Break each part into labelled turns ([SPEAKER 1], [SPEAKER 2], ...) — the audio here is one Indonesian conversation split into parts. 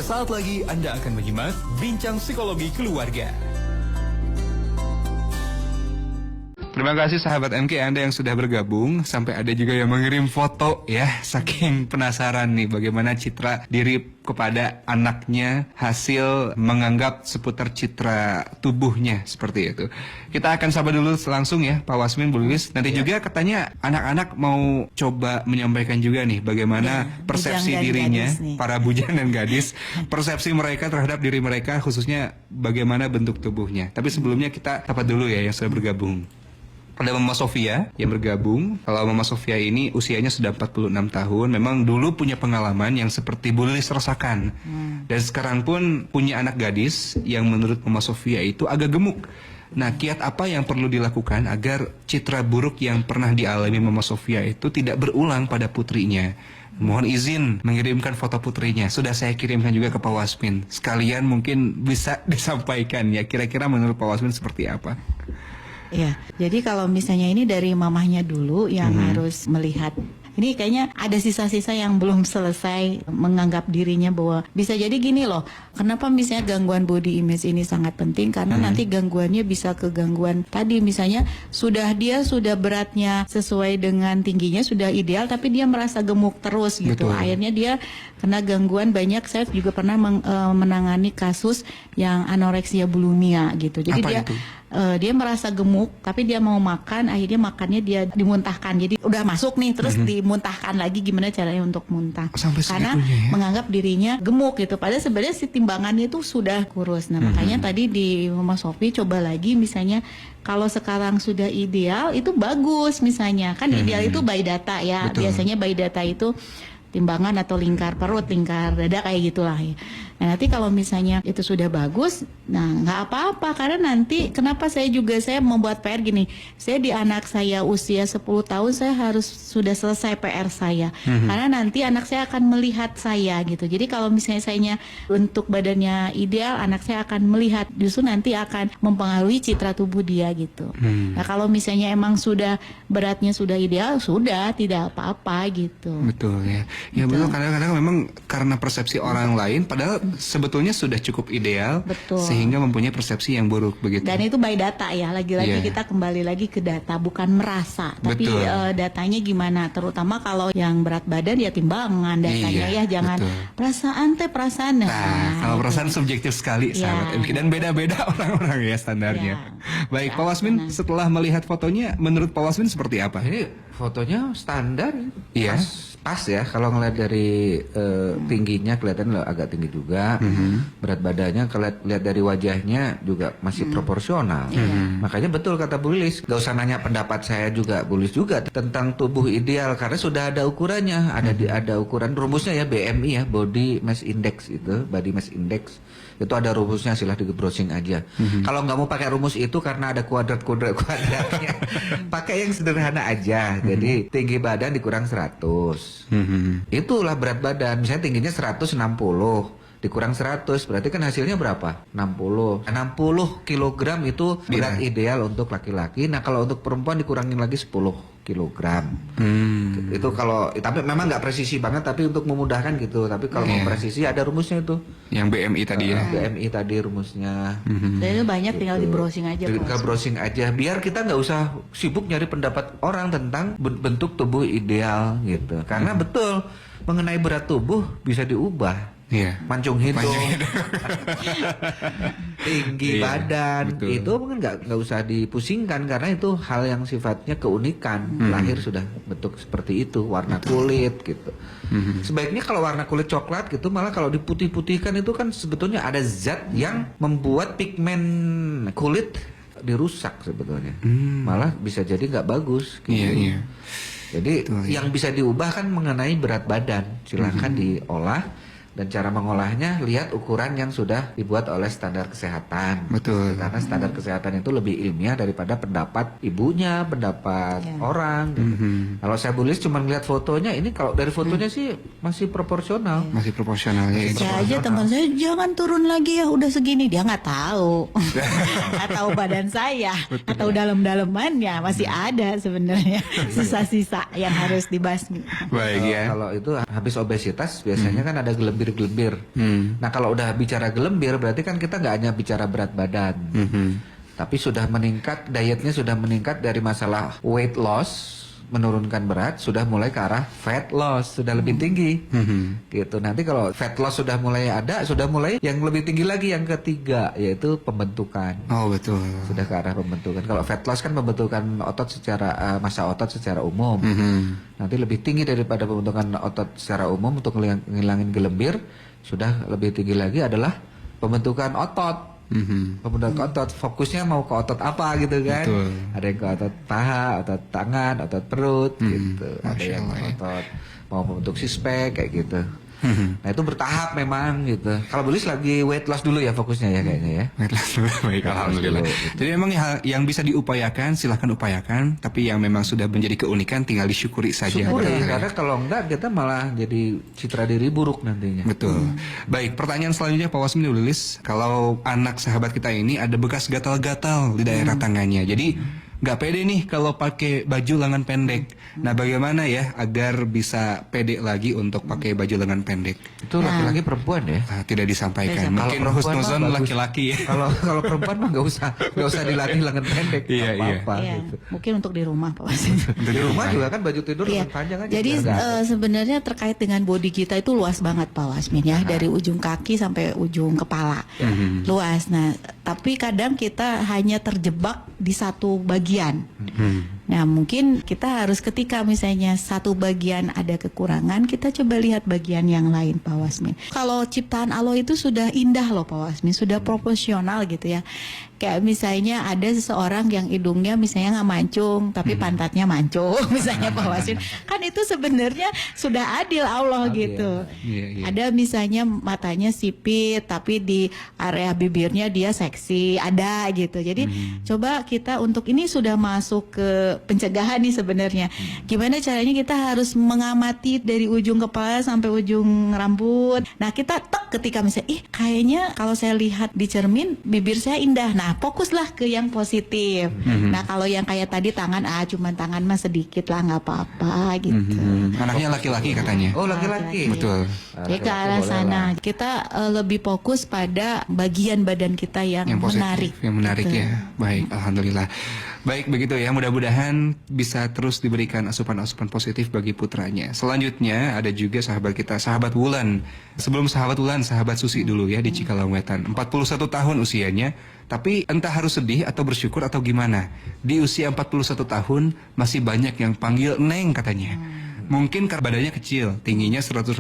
[SPEAKER 1] Sesaat lagi Anda akan menyimak Bincang Psikologi Keluarga.
[SPEAKER 2] Terima kasih sahabat MK Anda yang sudah bergabung. Sampai ada juga yang mengirim foto ya. Saking penasaran nih bagaimana citra diri kepada anaknya hasil menganggap seputar citra tubuhnya seperti itu. Kita akan sapa dulu langsung ya Pak Wasmin, Bu Lilis. Nanti juga katanya anak-anak mau coba menyampaikan juga nih bagaimana persepsi dirinya, para bujang dan gadis, persepsi mereka terhadap diri mereka khususnya bagaimana bentuk tubuhnya. Tapi sebelumnya kita sapa dulu ya yang sudah bergabung. Ada Mama Sofia yang bergabung. Kalau Mama Sofia ini usianya sudah 46 tahun. Memang dulu punya pengalaman yang seperti Bu Lilis rasakan. Dan sekarang pun punya anak gadis yang menurut Mama Sofia itu agak gemuk. Nah, kiat apa yang perlu dilakukan agar citra buruk yang pernah dialami Mama Sofia itu tidak berulang pada putrinya? Mohon izin mengirimkan foto putrinya. Sudah saya kirimkan juga ke Pak Wasmin. Sekalian mungkin bisa disampaikan ya. Kira-kira menurut Pak Wasmin seperti apa?
[SPEAKER 3] Ya, jadi kalau misalnya ini dari mamahnya dulu yang harus melihat. Ini kayaknya ada sisa-sisa yang belum selesai menganggap dirinya bahwa bisa jadi gini loh. Kenapa misalnya gangguan body image ini sangat penting? Karena nanti gangguannya bisa ke gangguan tadi. Misalnya dia sudah beratnya sesuai dengan tingginya, sudah ideal, tapi dia merasa gemuk terus gitu.
[SPEAKER 2] Betul.
[SPEAKER 3] Akhirnya dia kena gangguan banyak. Saya juga pernah menangani kasus yang anoreksia bulimia gitu. Jadi dia merasa gemuk, tapi dia mau makan, akhirnya makannya dia dimuntahkan. Jadi udah masuk nih, terus dimuntahkan lagi. Gimana caranya untuk muntah? Karena menganggap dirinya gemuk gitu. Padahal sebenarnya si timbangannya itu sudah kurus. Nah makanya tadi di Mama Sofi coba lagi misalnya kalau sekarang sudah ideal itu bagus misalnya. Kan ideal itu by data ya.
[SPEAKER 2] Betul.
[SPEAKER 3] Biasanya by data itu timbangan atau lingkar perut, lingkar dada kayak gitulah ya. Nah nanti kalau misalnya itu sudah bagus, nah nggak apa-apa karena nanti kenapa saya membuat PR gini, saya di anak saya usia 10 tahun saya harus sudah selesai PR saya, karena nanti anak saya akan melihat saya gitu. Jadi kalau misalnya saya untuk badannya ideal, anak saya akan melihat justru nanti akan mempengaruhi citra tubuh dia gitu. Nah kalau misalnya emang sudah beratnya sudah ideal, sudah tidak apa-apa gitu.
[SPEAKER 2] Betul ya. Ya betul, kadang-kadang memang karena persepsi orang lain padahal sebetulnya sudah cukup ideal.
[SPEAKER 3] Betul.
[SPEAKER 2] Sehingga mempunyai persepsi yang buruk begitu.
[SPEAKER 3] Dan itu by data ya, lagi-lagi kita kembali lagi ke data, bukan merasa, tapi datanya gimana, terutama kalau yang berat badan ya timbangan datanya ya, jangan perasaan.
[SPEAKER 2] Nah, kalau perasaan subjektif sekali sahabat MK, dan beda-beda orang-orang ya standarnya. Baik, Pak Wasmin setelah melihat fotonya, menurut Pak Wasmin seperti apa?
[SPEAKER 4] Ini fotonya standar, pas ya. Kalau ngeliat dari tingginya kelihatan agak tinggi juga, berat badannya lihat dari wajahnya juga masih proporsional. Makanya betul kata Bu Lilis, gak usah nanya pendapat saya juga, Bu Lilis juga tentang tubuh ideal karena sudah ada ukurannya, ada ukuran rumusnya ya, BMI ya, Body Mass Index itu, Body Mass Index. Itu ada rumusnya, silahkan di browsing aja. Kalau nggak mau pakai rumus itu karena ada kuadratnya, pakai yang sederhana aja. Jadi tinggi badan dikurang 100. Itulah berat badan. Misalnya tingginya 160 dikurang 100, berarti kan hasilnya berapa? 60 kilogram itu berat ideal untuk laki-laki. Nah kalau untuk perempuan dikurangin lagi 10 kilogram. Itu kalau, tapi memang nggak presisi banget, tapi untuk memudahkan gitu. Tapi kalau mau presisi ada rumusnya itu.
[SPEAKER 2] Yang BMI tadi ya.
[SPEAKER 4] BMI tadi rumusnya.
[SPEAKER 3] Dan itu banyak tinggal di browsing aja.
[SPEAKER 4] Tinggal browsing aja, biar kita nggak usah sibuk nyari pendapat orang tentang bentuk tubuh ideal gitu. Karena betul mengenai berat tubuh bisa diubah. Mancung hidung, tinggi badan, betul. Itu mungkin nggak usah dipusingkan karena itu hal yang sifatnya keunikan. Lahir sudah bentuk seperti itu, warna kulit gitu. Sebaiknya kalau warna kulit coklat gitu, malah kalau diputih-putihkan itu kan sebetulnya ada zat yang membuat pigmen kulit dirusak sebetulnya. Malah bisa jadi nggak bagus gitu. Jadi yang bisa diubah kan mengenai berat badan, silahkan diolah. Dan cara mengolahnya, lihat ukuran yang sudah dibuat oleh standar kesehatan.
[SPEAKER 2] Betul.
[SPEAKER 4] Karena standar kesehatan itu lebih ilmiah daripada pendapat ibunya, pendapat orang. Kalau saya tulis cuma lihat fotonya, ini kalau dari fotonya sih masih proporsional.
[SPEAKER 2] Masih proporsional ya.
[SPEAKER 3] Saya aja teman saya, jangan turun lagi ya, udah segini. Dia nggak tahu. Nggak tahu badan saya. Atau dalam-dalamannya masih ada sebenarnya sisa-sisa yang harus dibasmi.
[SPEAKER 2] Baik ya.
[SPEAKER 4] Kalau itu habis obesitas biasanya kan ada gelembir jadi gelembir. Nah kalau udah bicara gelembir berarti kan kita nggak hanya bicara berat badan, tapi sudah meningkat, dietnya sudah meningkat dari masalah weight loss, menurunkan berat, sudah mulai ke arah fat loss, sudah lebih tinggi. Gitu. Nanti kalau fat loss sudah mulai ada, sudah mulai yang lebih tinggi lagi yang ketiga, yaitu pembentukan.
[SPEAKER 2] Oh betul.
[SPEAKER 4] Sudah ke arah pembentukan. Kalau fat loss kan pembentukan otot secara massa otot secara umum. Nanti lebih tinggi daripada pembentukan otot secara umum untuk ngilangin gelembir, sudah lebih tinggi lagi adalah pembentukan otot. Pembentukan otot, fokusnya mau ke otot apa gitu kan?
[SPEAKER 2] Betul.
[SPEAKER 4] Ada yang ke otot paha, otot tangan, otot perut gitu. Ada
[SPEAKER 2] Masya
[SPEAKER 4] yang
[SPEAKER 2] Allah, ya.
[SPEAKER 4] otot mau membentuk six pack kayak gitu. Nah itu bertahap memang gitu. Kalau Bulis lagi weight loss dulu ya fokusnya ya kayaknya ya.
[SPEAKER 2] Baik, alhamdulillah. Jadi memang yang bisa diupayakan silahkan upayakan, tapi yang memang sudah menjadi keunikan tinggal disyukuri saja.
[SPEAKER 4] Syukuri,
[SPEAKER 2] Dokter, ya.
[SPEAKER 4] karena kalau enggak kita malah jadi citra diri buruk nantinya.
[SPEAKER 2] Betul. Baik, pertanyaan selanjutnya Pak Wasmin Lilis, kalau anak sahabat kita ini ada bekas gatal-gatal di daerah tangannya. Jadi nggak pede nih kalau pakai baju lengan pendek. Nah, bagaimana ya agar bisa pede lagi untuk pakai baju lengan pendek?
[SPEAKER 4] Itu laki-laki perempuan ya.
[SPEAKER 2] Tidak disampaikan.
[SPEAKER 3] Kalau
[SPEAKER 2] Mungkin
[SPEAKER 4] perempuan
[SPEAKER 2] husnuzon
[SPEAKER 4] mah bagus.
[SPEAKER 2] laki-laki ya.
[SPEAKER 4] Kalau perempuan mah nggak usah dilatih lengan pendek.
[SPEAKER 2] Iya,
[SPEAKER 4] Nggak apa-apa
[SPEAKER 3] Iya,
[SPEAKER 4] gitu.
[SPEAKER 3] mungkin untuk di rumah Pak Wasin.
[SPEAKER 4] Di rumah juga kan baju tidur
[SPEAKER 3] Iya.
[SPEAKER 4] lengan panjang aja.
[SPEAKER 3] Jadi
[SPEAKER 4] biar nggak ada.
[SPEAKER 3] sebenarnya terkait dengan body kita itu luas banget Pak Wasmin ya, dari ujung kaki sampai ujung kepala. Luas. Nah, tapi kadang kita hanya terjebak di satu bagian. Nah, mungkin kita harus ketika misalnya satu bagian ada kekurangan, kita coba lihat bagian yang lain Pak Wasmin. Kalau ciptaan Allah itu sudah indah loh Pak Wasmin, sudah proporsional gitu ya. Kayak misalnya ada seseorang yang hidungnya misalnya nggak mancung, tapi pantatnya mancung misalnya Pak Wasmin. Kan itu sebenarnya sudah adil Allah
[SPEAKER 4] Adil.
[SPEAKER 3] gitu.
[SPEAKER 2] Iya, iya.
[SPEAKER 3] Ada misalnya matanya sipit, tapi di area bibirnya dia seksi, ada gitu. Jadi coba kita untuk ini sudah masuk ke pencegahan nih sebenarnya. Gimana caranya kita harus mengamati dari ujung kepala sampai ujung rambut. Nah kita ketika misalnya, kayaknya kalau saya lihat di cermin bibir saya indah. Nah fokuslah ke yang positif. Nah kalau yang kayak tadi tangan, cuman tangan mah sedikit lah nggak apa-apa gitu.
[SPEAKER 2] Anaknya laki-laki katanya.
[SPEAKER 4] Oh laki-laki.
[SPEAKER 2] Betul.
[SPEAKER 3] Jadi ke arah sana kita lebih fokus pada bagian badan kita yang
[SPEAKER 2] Yang positif,
[SPEAKER 3] menarik.
[SPEAKER 2] yang menarik
[SPEAKER 3] gitu.
[SPEAKER 2] ya. Baik, alhamdulillah. Baik begitu ya, mudah-mudahan bisa terus diberikan asupan-asupan positif bagi putranya. Selanjutnya ada juga sahabat kita, sahabat Wulan. Sebelum sahabat Wulan, sahabat Susi dulu ya di Cikalongwetan. 41 tahun usianya, tapi entah harus sedih atau bersyukur atau gimana. Di usia 41 tahun masih banyak yang panggil Neng katanya. Mungkin karena badannya kecil, tingginya 150,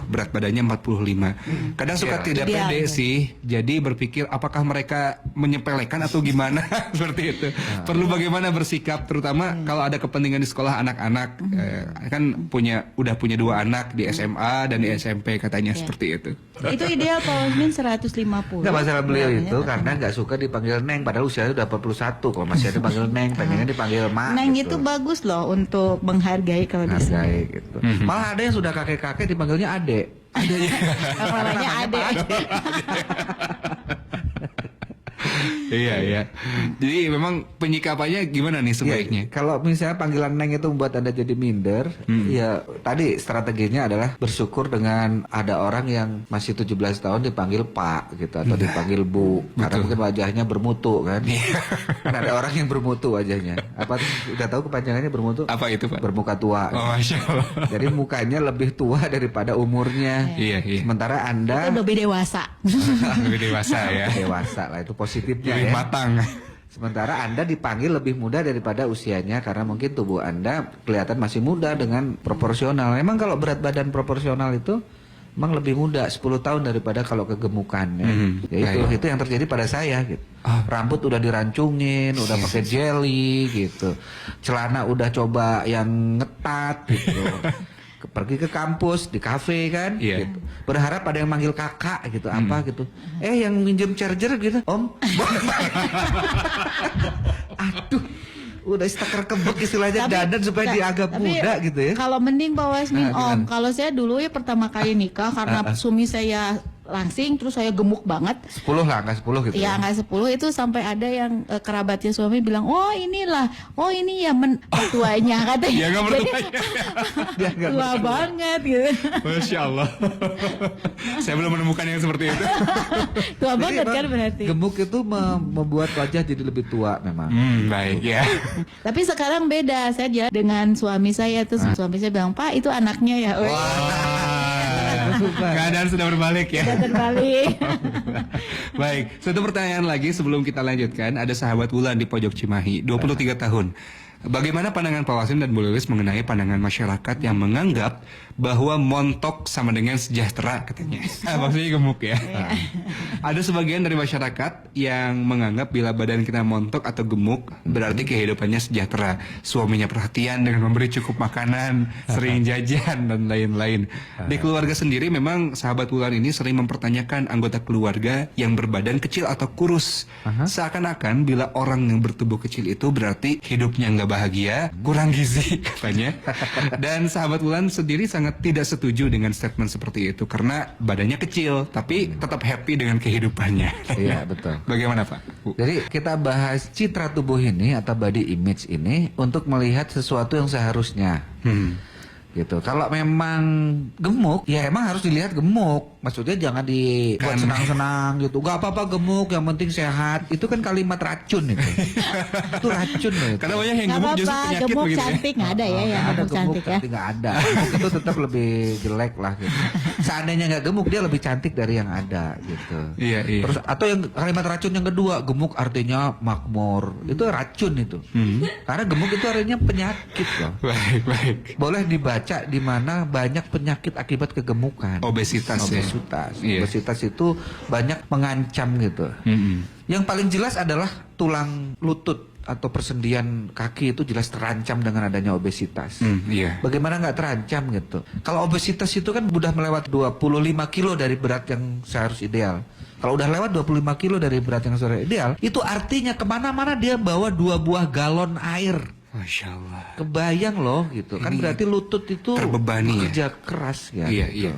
[SPEAKER 2] berat badannya 45. Kadang suka tidak
[SPEAKER 3] Ideal,
[SPEAKER 2] pede
[SPEAKER 3] ya.
[SPEAKER 2] sih, jadi berpikir apakah mereka menyepelekan atau gimana seperti itu. Perlu bagaimana bersikap, terutama kalau ada kepentingan di sekolah anak-anak, kan udah punya 2 anak di SMA dan di SMP katanya seperti itu.
[SPEAKER 3] Itu ideal Pak Wasmin 150.
[SPEAKER 4] Nggak masalah beliau
[SPEAKER 3] Beratnya
[SPEAKER 4] itu karena nggak suka dipanggil Neng padahal usianya udah 41. Kalau masih ada panggil Neng, pengennya dipanggil Mak.
[SPEAKER 3] Neng
[SPEAKER 4] gitu.
[SPEAKER 3] itu bagus loh untuk menghargai kalau di sini.
[SPEAKER 4] Hargai gitu. Malah ada yang sudah kakek-kakek dipanggilnya Adek.
[SPEAKER 3] Namanya Ade.
[SPEAKER 2] Iya, iya. Jadi memang penyikapannya gimana nih sebaiknya?
[SPEAKER 4] Ya, kalau misalnya panggilan Neng itu membuat Anda jadi minder, ya tadi strateginya adalah bersyukur dengan ada orang yang masih 17 tahun dipanggil Pak gitu atau dipanggil Bu. Karena mungkin wajahnya bermutu kan. Kan ada orang yang bermutu wajahnya. Apa udah tahu kepanjangannya bermutu?
[SPEAKER 2] Apa itu Pak?
[SPEAKER 4] Bermuka tua.
[SPEAKER 2] Oh, Masya Allah.
[SPEAKER 4] Jadi mukanya lebih tua daripada umurnya.
[SPEAKER 2] Iya, iya.
[SPEAKER 4] Sementara
[SPEAKER 3] Itu
[SPEAKER 4] Anda
[SPEAKER 3] lebih dewasa.
[SPEAKER 2] Lebih dewasa ya.
[SPEAKER 4] dewasa lah, itu positifnya
[SPEAKER 2] Lebih
[SPEAKER 4] ya.
[SPEAKER 2] matang.
[SPEAKER 4] Sementara Anda dipanggil lebih muda daripada usianya karena mungkin tubuh Anda kelihatan masih muda dengan proporsional. Memang kalau berat badan proporsional itu memang lebih muda 10 tahun daripada kalau kegemukan ya. Ya itu yang terjadi pada saya gitu. Rambut udah dirancungin, udah pakai jelly gitu. Celana udah coba yang ngetat gitu. Pergi ke kampus, di kafe kan,
[SPEAKER 2] Iya.
[SPEAKER 4] gitu. Berharap ada yang manggil kakak gitu, apa gitu. Yang minjem charger gitu, Om. Aduh, udah stakar kebek istilahnya dadan supaya dia agak
[SPEAKER 3] tapi
[SPEAKER 4] muda gitu ya.
[SPEAKER 3] Kalau mending Pak Wasmin
[SPEAKER 4] Nah,
[SPEAKER 3] Om, kalau saya dulu ya pertama kali nikah karena suami saya langsing, terus saya gemuk banget.
[SPEAKER 4] 10 lah, nggak 10 gitu.
[SPEAKER 3] Ya nggak 10 itu, sampai ada yang kerabatnya suami bilang, oh ini ya mertuanya katanya.
[SPEAKER 2] Ya nggak mertuanya.
[SPEAKER 4] Dia nggak
[SPEAKER 3] Tua
[SPEAKER 4] mertua.
[SPEAKER 3] banget gitu.
[SPEAKER 2] Masya Allah. Saya belum menemukan yang seperti itu.
[SPEAKER 3] Tua
[SPEAKER 4] Jadi
[SPEAKER 3] banget kan
[SPEAKER 4] emang
[SPEAKER 3] berarti.
[SPEAKER 4] gemuk itu membuat wajah jadi lebih tua memang.
[SPEAKER 2] Baik ya.
[SPEAKER 3] Tapi sekarang beda, saya jalan dengan suami saya, terus suami saya bilang, Pak itu anaknya ya.
[SPEAKER 2] Keadaan sudah berbalik ya.
[SPEAKER 3] Udah terbalik.
[SPEAKER 2] Baik, satu pertanyaan lagi sebelum kita lanjutkan. Ada sahabat Wulan di pojok Cimahi, 23 tahun. Bagaimana pandangan Pak Wasim dan Bu Lilis mengenai pandangan masyarakat yang menganggap bahwa montok sama dengan sejahtera katanya? Maksudnya gemuk ya. Ada sebagian dari masyarakat yang menganggap bila badan kita montok atau gemuk berarti kehidupannya sejahtera. Suaminya perhatian dengan memberi cukup makanan, sering jajan dan lain-lain. Di keluarga sendiri memang sahabat Wulan ini sering mempertanyakan anggota keluarga yang berbadan kecil atau kurus. Seakan-akan bila orang yang bertubuh kecil itu berarti hidupnya nggak bahagia, kurang gizi katanya. Dan sahabat Wulan sendiri sangat tidak setuju dengan statement seperti itu karena badannya kecil tapi tetap happy dengan kehidupannya.
[SPEAKER 4] Iya, betul.
[SPEAKER 2] Bagaimana Pak? Bu?
[SPEAKER 4] Jadi kita bahas citra tubuh ini atau body image ini untuk melihat sesuatu yang seharusnya. Gitu. Kalau memang gemuk, ya emang harus dilihat gemuk. Maksudnya jangan dibuat senang-senang gitu. Gak apa-apa gemuk, yang penting sehat. Itu kan kalimat racun itu. Itu racun loh itu.
[SPEAKER 2] Karena banyak yang
[SPEAKER 3] Nggak
[SPEAKER 2] gemuk justru
[SPEAKER 3] apa-apa,
[SPEAKER 2] penyakit
[SPEAKER 3] gemuk
[SPEAKER 2] begitu ya.
[SPEAKER 3] cantik nggak ada ya yang
[SPEAKER 4] Ada
[SPEAKER 3] gemuk cantik ya.
[SPEAKER 4] nggak ada. Gemuk itu tetap lebih jelek lah gitu. Seandainya nggak gemuk dia lebih cantik dari yang ada gitu.
[SPEAKER 2] Iya, iya.
[SPEAKER 4] Terus atau yang kalimat racun yang kedua, gemuk artinya makmur. Itu racun itu. Karena gemuk itu artinya penyakit loh.
[SPEAKER 2] Baik, baik.
[SPEAKER 4] Boleh dibaca di mana banyak penyakit akibat kegemukan.
[SPEAKER 2] Obesitas ya.
[SPEAKER 4] Obesitas.
[SPEAKER 2] Iya.
[SPEAKER 4] Obesitas itu banyak mengancam gitu. Yang paling jelas adalah tulang lutut atau persendian kaki itu jelas terancam dengan adanya obesitas.
[SPEAKER 2] Iya.
[SPEAKER 4] Bagaimana nggak terancam gitu? Kalau obesitas itu kan udah melewat 25 kilo dari berat yang seharusnya ideal. Kalau udah lewat 25 kilo dari berat yang seharusnya ideal, itu artinya kemana-mana dia bawa 2 buah galon air.
[SPEAKER 2] Masya Allah.
[SPEAKER 4] Kebayang loh gitu. Kan
[SPEAKER 2] Ini
[SPEAKER 4] berarti lutut itu
[SPEAKER 2] terbebani
[SPEAKER 4] bekerja keras ya.
[SPEAKER 2] Iya,
[SPEAKER 4] gitu.
[SPEAKER 2] iya.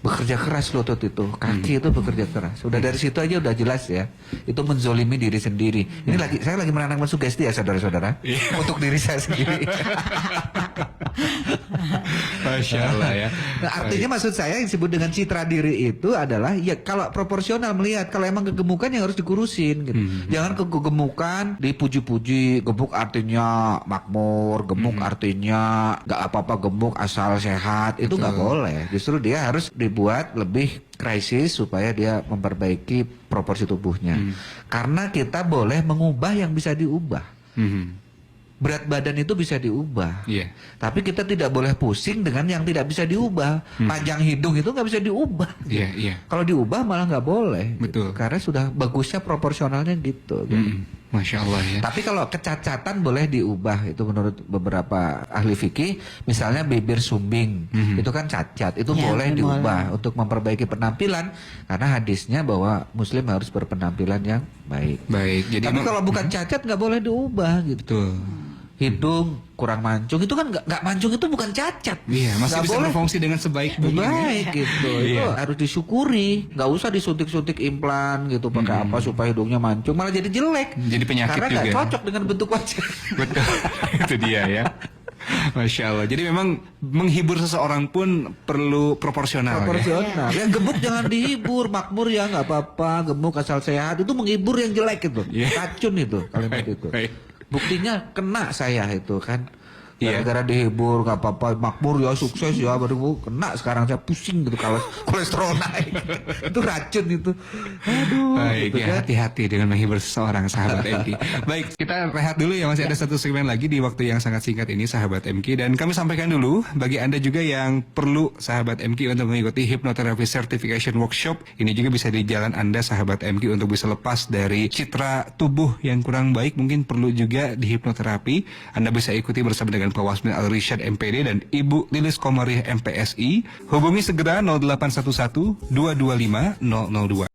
[SPEAKER 4] Bekerja keras lutut itu, kaki itu bekerja keras. Udah dari situ aja udah jelas ya. Itu menzolimi diri sendiri. Ini saya lagi menanamkan sugesti ya saudara-saudara. Untuk diri saya sendiri.
[SPEAKER 2] Masya Allah ya.
[SPEAKER 4] Nah, artinya maksud saya yang disebut dengan citra diri itu adalah ya kalau proporsional melihat kalau emang kegemukan yang harus dikurusin gitu. Jangan kegemukan dipuji-puji, gemuk artinya makmur, gemuk artinya nggak apa-apa, gemuk asal sehat, itu nggak boleh. Justru dia harus dibuat lebih krisis supaya dia memperbaiki proporsi tubuhnya. Karena kita boleh mengubah yang bisa diubah. Berat badan itu bisa diubah.
[SPEAKER 2] Iya.
[SPEAKER 4] Tapi kita tidak boleh pusing dengan yang tidak bisa diubah. Panjang hidung itu nggak bisa diubah.
[SPEAKER 2] Iya, iya.
[SPEAKER 4] Kalau diubah malah nggak boleh.
[SPEAKER 2] Betul.
[SPEAKER 4] Karena sudah bagusnya proporsionalnya gitu.
[SPEAKER 2] Masya Allah ya.
[SPEAKER 4] Tapi kalau kecacatan boleh diubah. Itu menurut beberapa ahli fikih. Misalnya bibir sumbing. Itu kan cacat. Itu
[SPEAKER 3] Ya,
[SPEAKER 4] boleh
[SPEAKER 3] boleh.
[SPEAKER 4] diubah untuk memperbaiki penampilan. Karena hadisnya bahwa muslim harus berpenampilan yang baik.
[SPEAKER 2] Baik. Jadi
[SPEAKER 4] Tapi kalau bukan cacat nggak boleh diubah gitu.
[SPEAKER 2] betul.
[SPEAKER 4] Hidung kurang mancung itu kan nggak mancung itu bukan cacat.
[SPEAKER 2] Iya, masih
[SPEAKER 4] Nggak
[SPEAKER 2] bisa
[SPEAKER 4] boleh.
[SPEAKER 2] berfungsi dengan sebaik mungkin.
[SPEAKER 4] Baik gitu. Itu
[SPEAKER 2] Iya.
[SPEAKER 4] harus disyukuri. Nggak usah disuntik-suntik implan gitu pakai apa supaya hidungnya mancung malah jadi jelek.
[SPEAKER 2] Jadi penyakit
[SPEAKER 4] Karena nggak
[SPEAKER 2] juga.
[SPEAKER 4] cocok dengan bentuk wajah.
[SPEAKER 2] Betul. Itu dia ya. Masya Allah. Jadi memang menghibur seseorang pun perlu proporsional. Ya?
[SPEAKER 4] Proporsional. Yang gemuk jangan dihibur, makmur ya nggak apa-apa, gemuk asal sehat itu menghibur yang jelek itu.
[SPEAKER 2] Iya.
[SPEAKER 4] Racun itu kalimat
[SPEAKER 2] Baik,
[SPEAKER 4] itu.
[SPEAKER 2] baik.
[SPEAKER 4] Buktinya kena saya itu kan.
[SPEAKER 2] Iya.
[SPEAKER 4] Gara-gara dihibur nggak apa-apa, makmur ya sukses ya, baru kena sekarang saya pusing gitu kalau kolesterol naik. Itu racun itu. Aduh.
[SPEAKER 2] Baik,
[SPEAKER 4] gitu
[SPEAKER 2] ya
[SPEAKER 4] kan.
[SPEAKER 2] hati-hati dengan menghibur seseorang sahabat MK. Baik, kita rehat dulu ya, masih ada satu segmen lagi di waktu yang sangat singkat ini sahabat MK. Dan kami sampaikan dulu bagi Anda juga yang perlu sahabat MK untuk mengikuti Hypnotherapy Certification Workshop. Ini juga bisa di jalan Anda sahabat MK untuk bisa lepas dari citra tubuh yang kurang baik. Mungkin perlu juga di hipnoterapi. Anda bisa ikuti bersama dengan Pak Wasmil Al-Rishad MPD dan Ibu Lilis Komariah MPSI. Hubungi segera 0811 225 002.